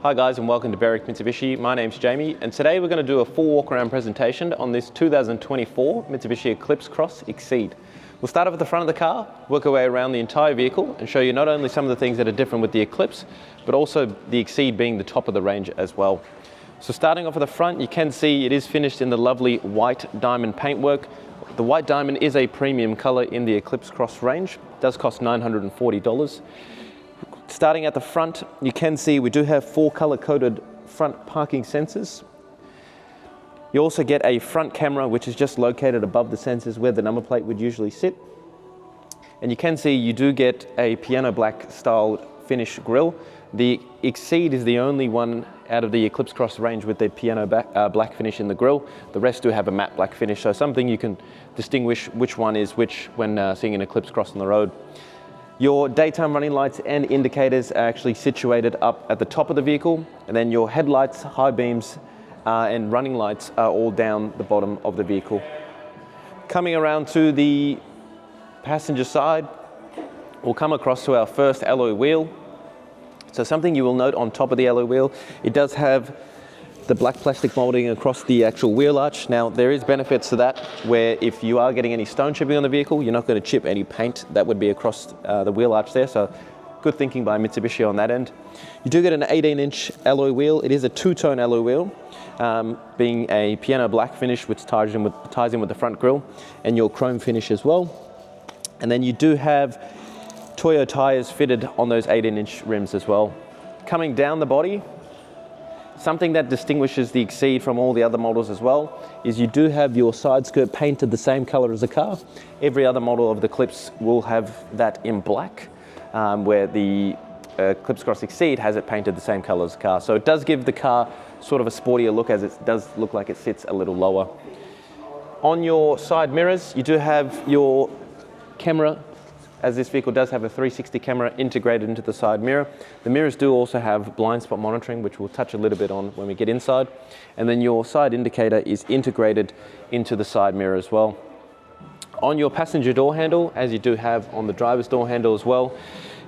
Hi guys, and welcome to BERWICK Mitsubishi. My name's Jamie, and today we're going to do a full walk-around presentation on this 2024 Mitsubishi Eclipse Cross Exceed. We'll start off at the front of the car, work our way around the entire vehicle, and show you not only some of the things that are different with the Eclipse, but also the Exceed being the top of the range as well. So starting off at the front, you can see it is finished in the lovely white diamond paintwork. The white diamond is a premium color in the Eclipse Cross range. It does cost $940. Starting at the front, you can see we do have 4 color-coded front parking sensors. You also get a front camera, which is just located above the sensors where the number plate would usually sit. And you can see you do get a piano black style finish grille. The Exceed is the only one out of the Eclipse Cross range with the piano black finish in the grille. The rest do have a matte black finish, so something you can distinguish which one is which when seeing an Eclipse Cross on the road. Your daytime running lights and indicators are actually situated up at the top of the vehicle, and then your headlights, high beams, and running lights are all down the bottom of the vehicle. Coming around to the passenger side, we'll come across to our first alloy wheel. So something you will note on top of the alloy wheel, it does have the black plastic molding across the actual wheel arch. Now there is benefits to that, where if you are getting any stone chipping on the vehicle, you're not going to chip any paint that would be across the wheel arch there. So good thinking by Mitsubishi on that end. You do get an 18-inch alloy wheel. It is a two-tone alloy wheel, being a piano black finish, which ties in with the front grille, and your chrome finish as well. And then you do have Toyo tires fitted on those 18-inch rims as well. Coming down the body, something that distinguishes the Exceed from all the other models as well is you do have your side skirt painted the same color as the car. Every other model of the Eclipse will have that in black, where the Eclipse Cross Exceed has it painted the same color as the car. So it does give the car sort of a sportier look, as it does look like it sits a little lower. On your side mirrors, you do have your camera, as this vehicle does have a 360 camera integrated into the side mirror. The mirrors do also have blind spot monitoring, which we'll touch a little bit on when we get inside. And then your side indicator is integrated into the side mirror as well. On your passenger door handle, as you do have on the driver's door handle as well,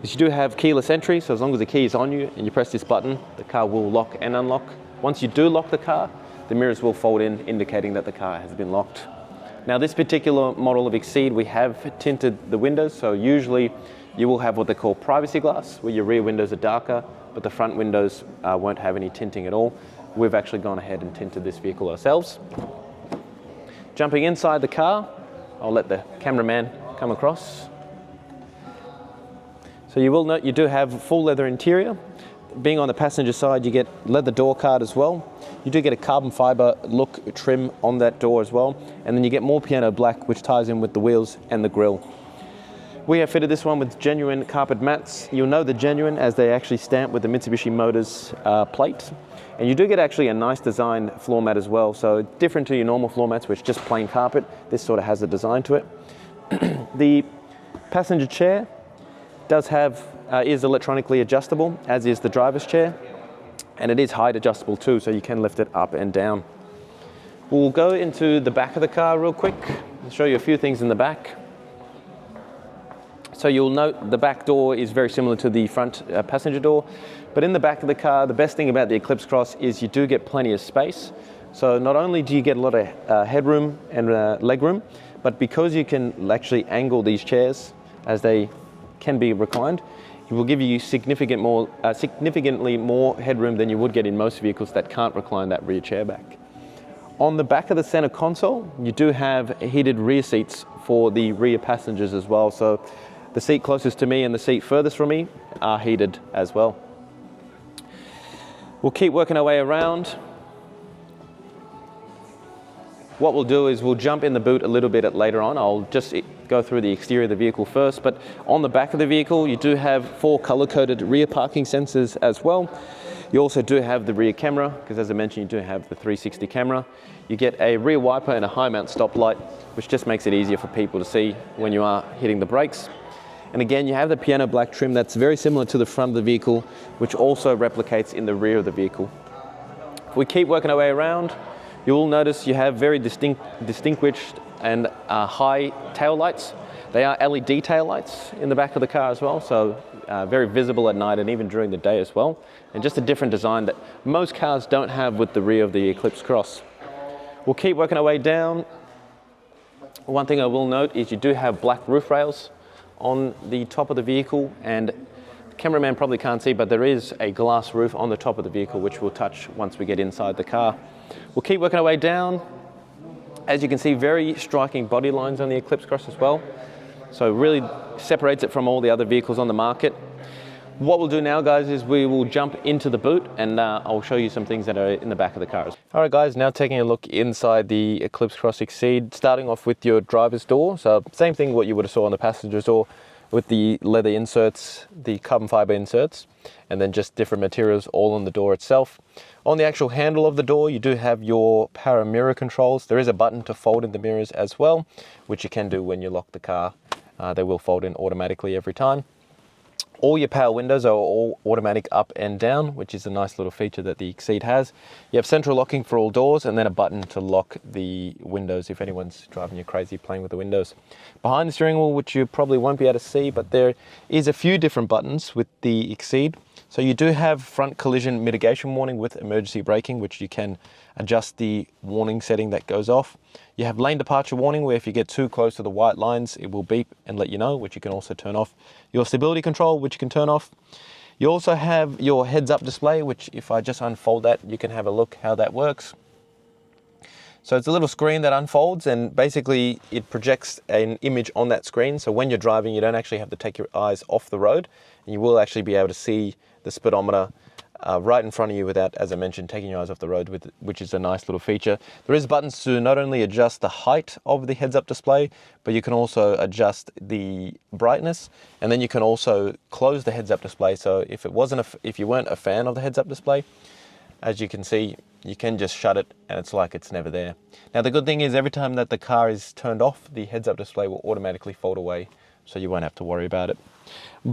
is you do have keyless entry. So as long as the key is on you and you press this button, the car will lock and unlock. Once you do lock the car, the mirrors will fold in, indicating that the car has been locked. Now this particular model of Exceed, we have tinted the windows, so usually you will have what they call privacy glass, where your rear windows are darker, but the front windows won't have any tinting at all. We've actually gone ahead and tinted this vehicle ourselves. Jumping inside the car, I'll let the cameraman come across. So you will note you do have full leather interior. Being on the passenger side, you get leather door card as well. You do get a carbon fiber look trim on that door as well. And then you get more piano black, which ties in with the wheels and the grille. We have fitted this one with genuine carpet mats. You'll know the genuine as they actually stamp with the Mitsubishi Motors plate. And you do get actually a nice design floor mat as well. So different to your normal floor mats, which is just plain carpet. This sort of has a design to it. The passenger chair does have is electronically adjustable, as is the driver's chair, and it is height adjustable too, so you can lift it up and down. We'll go into the back of the car real quick and show you a few things in the back. So you'll note the back door is very similar to the front passenger door, but in the back of the car, the best thing about the Eclipse Cross is you do get plenty of space. So not only do you get a lot of headroom and leg room, but because you can actually angle these chairs as they can be reclined, it will give you significantly more headroom than you would get in most vehicles that can't recline that rear chair back. On the back of the center console, you do have heated rear seats for the rear passengers as well. So the seat closest to me and the seat furthest from me are heated as well. We'll keep working our way around. What we'll do is we'll jump in the boot a little bit later on. I'll just go through the exterior of the vehicle first, but on the back of the vehicle, you do have 4 color-coded rear parking sensors as well. You also do have the rear camera, because as I mentioned, you do have the 360 camera. You get a rear wiper and a high mount stoplight, which just makes it easier for people to see when you are hitting the brakes. And again, you have the piano black trim that's very similar to the front of the vehicle, which also replicates in the rear of the vehicle. If we keep working our way around, you will notice you have very distinguished and high tail lights. They are LED tail lights in the back of the car as well, so very visible at night and even during the day as well. And just a different design that most cars don't have with the rear of the Eclipse Cross. We'll keep working our way down. One thing I will note is you do have black roof rails on the top of the vehicle, and the cameraman probably can't see, but there is a glass roof on the top of the vehicle which we'll touch once we get inside the car. We'll keep working our way down. As you can see, very striking body lines on the Eclipse Cross as well. So it really separates it from all the other vehicles on the market. What we'll do now, guys, is we will jump into the boot, and I'll show you some things that are in the back of the car. All right, guys, now taking a look inside the Eclipse Cross Exceed, starting off with your driver's door. So same thing what you would have saw on the passenger's door, with the leather inserts, the carbon fiber inserts, and then just different materials all on the door itself. On the actual handle of the door, you do have your power mirror controls. There is a button to fold in the mirrors as well, which you can do when you lock the car. They will fold in automatically every time. All your power windows are all automatic up and down, which is a nice little feature that the Exceed has. You have central locking for all doors, and then a button to lock the windows if anyone's driving you crazy playing with the windows. Behind the steering wheel, which you probably won't be able to see, but there is a few different buttons with the Exceed. So you do have front collision mitigation warning with emergency braking, which you can adjust the warning setting that goes off. You have lane departure warning, where if you get too close to the white lines, it will beep and let you know, which you can also turn off. Your stability control, which you can turn off. You also have your heads-up display, which if I just unfold that, you can have a look how that works. So it's a little screen that unfolds, and basically it projects an image on that screen. So when you're driving, you don't actually have to take your eyes off the road, and you will actually be able to see the speedometer right in front of you without, as I mentioned, taking your eyes off the road, which is a nice little feature. There is buttons to not only adjust the height of the heads-up display, but you can also adjust the brightness, and then you can also close the heads-up display. So if you weren't a fan of the heads-up display, as you can see, you can just shut it and it's like it's never there. Now the good thing is, every time that the car is turned off, the heads-up display will automatically fold away, so you won't have to worry about it.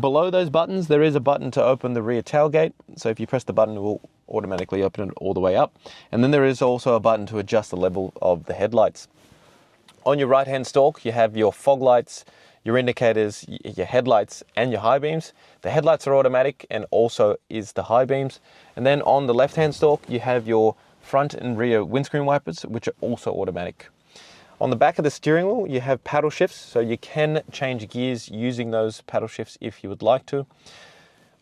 Below those buttons, there is a button to open the rear tailgate. So if you press the button, it will automatically open it all the way up. And then there is also a button to adjust the level of the headlights. On your right-hand stalk, you have your fog lights, your indicators, your headlights, and your high beams. The headlights are automatic, and also is the high beams. And then on the left-hand stalk, you have your front and rear windscreen wipers, which are also automatic. On the back of the steering wheel, you have paddle shifts, so you can change gears using those paddle shifts if you would like to.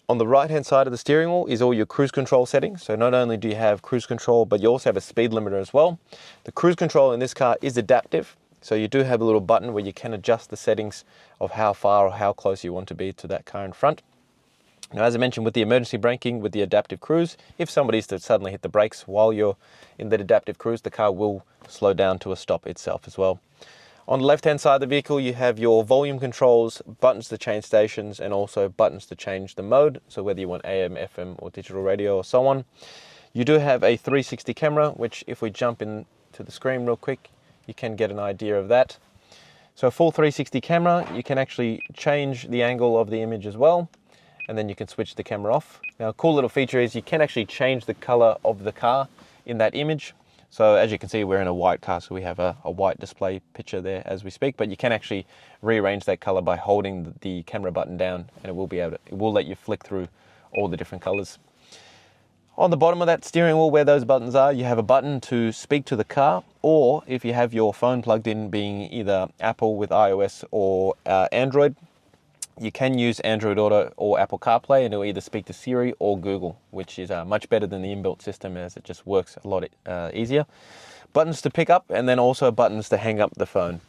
On the right-hand side of the steering wheel is all your cruise control settings. So not only do you have cruise control, but you also have a speed limiter as well. The cruise control in this car is adaptive, so you do have a little button where you can adjust the settings of how far or how close you want to be to that car in front. Now, as I mentioned, with the emergency braking, with the adaptive cruise, if somebody's to suddenly hit the brakes while you're in that adaptive cruise, the car will slow down to a stop itself as well. On the left-hand side of the vehicle, you have your volume controls, buttons to change stations, and also buttons to change the mode. So whether you want AM, FM, or digital radio, or so on. You do have a 360 camera, which if we jump into the screen real quick, you can get an idea of that. So a full 360 camera, you can actually change the angle of the image as well, and then you can switch the camera off. Now, a cool little feature is you can actually change the color of the car in that image. So as you can see, we're in a white car, so we have a white display picture there as we speak, but you can actually rearrange that color by holding the camera button down, and it will let you flick through all the different colors. On the bottom of that steering wheel, where those buttons are, you have a button to speak to the car, or if you have your phone plugged in, being either Apple with iOS or Android, you can use Android Auto or Apple CarPlay, and it'll either speak to Siri or Google, which is much better than the inbuilt system, as it just works a lot easier. Buttons to pick up, and then also buttons to hang up the phone.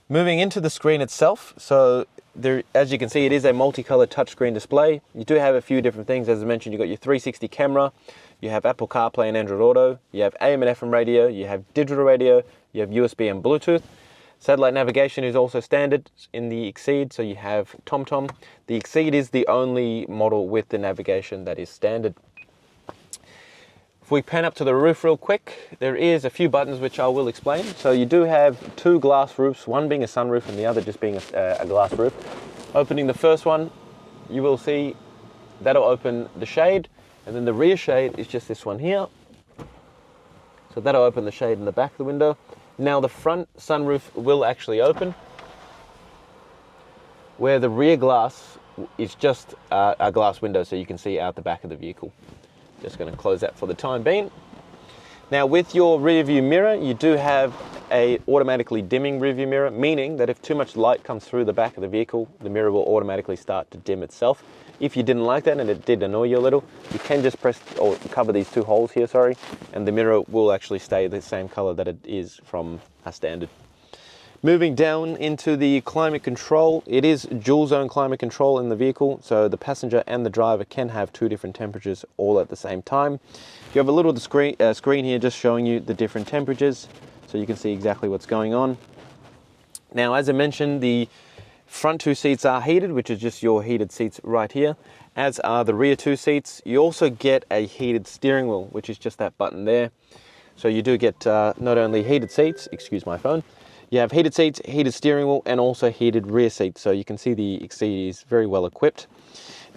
Moving into the screen itself, so there, as you can see, it is a multicolored touchscreen display. You do have a few different things. As I mentioned, you've got your 360 camera, you have Apple CarPlay and Android Auto, you have AM and FM radio, you have digital radio, you have USB and Bluetooth. Satellite navigation is also standard in the Exceed, so you have TomTom. The Exceed is the only model with the navigation that is standard. If we pan up to the roof real quick, there is a few buttons which I will explain. So you do have two glass roofs, one being a sunroof and the other just being a glass roof. Opening the first one, you will see that'll open the shade, and then the rear shade is just this one here. So that'll open the shade in the back of the window. Now the front sunroof will actually open, where the rear glass is just a glass window so you can see out the back of the vehicle. Just going to close that for the time being. Now with your rear view mirror, you do have a automatically dimming rear view mirror, meaning that if too much light comes through the back of the vehicle, the mirror will automatically start to dim itself. If you didn't like that and it did annoy you a little, you can just press or cover these two holes here, sorry, and the mirror will actually stay the same color that it is from a standard. Moving down into the climate control, it is dual zone climate control in the vehicle, so the passenger and the driver can have two different temperatures all at the same time. You have a little screen here just showing you the different temperatures, so you can see exactly what's going on. Now, as I mentioned, the front two seats are heated, which is just your heated seats right here, as are the rear two seats. You also get a heated steering wheel, which is just that button there. So you do get not only heated seats, excuse my phone, you have heated seats, heated steering wheel, and also heated rear seats. So you can see the Exceed is very well equipped.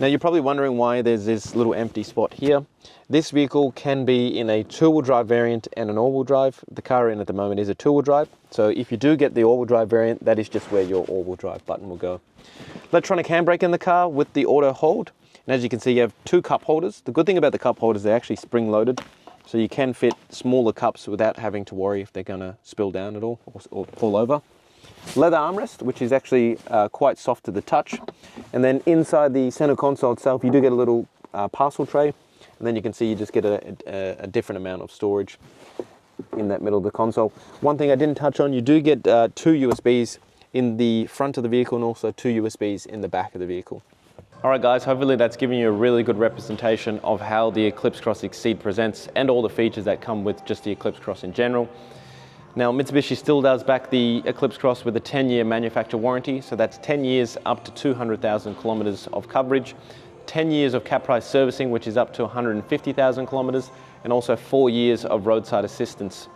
Now you're probably wondering why there's this little empty spot here. This vehicle can be in a two-wheel drive variant and an all-wheel drive. The car in at the moment is a two-wheel drive. So if you do get the all-wheel drive variant, that is just where your all-wheel drive button will go. Electronic handbrake in the car with the auto hold. And as you can see, you have two cup holders. The good thing about the cup holders, they're actually spring-loaded. So you can fit smaller cups without having to worry if they're gonna spill down at all or fall over. Leather armrest, which is actually quite soft to the touch. And then inside the center console itself, you do get a little parcel tray. And then you can see you just get a different amount of storage in that middle of the console. One thing I didn't touch on, you do get two USBs in the front of the vehicle and also two USBs in the back of the vehicle. All right guys, hopefully that's given you a really good representation of how the Eclipse Cross Exceed presents and all the features that come with just the Eclipse Cross in general. Now Mitsubishi still does back the Eclipse Cross with a 10-year manufacturer warranty, so that's 10 years up to 200,000 kilometers of coverage, 10 years of cap price servicing, which is up to 150,000 kilometers, and also 4 years of roadside assistance.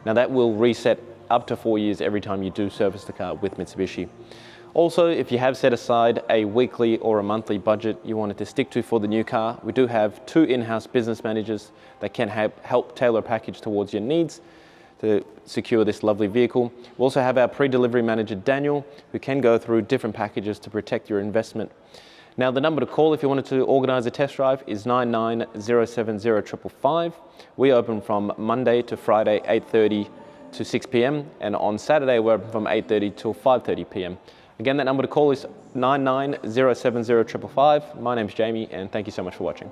Now that will reset up to 4 years every time you do service the car with Mitsubishi. Also, if you have set aside a weekly or a monthly budget you wanted to stick to for the new car, we do have two in-house business managers that can help tailor a package towards your needs to secure this lovely vehicle. We also have our pre-delivery manager, Daniel, who can go through different packages to protect your investment. Now, the number to call if you wanted to organise a test drive is 99070555. We open from Monday to Friday, 8:30 to 6 p.m. and on Saturday we're open from 8:30 till 5:30 p.m. Again, that number to call is 99070555. My name's Jamie, and thank you so much for watching.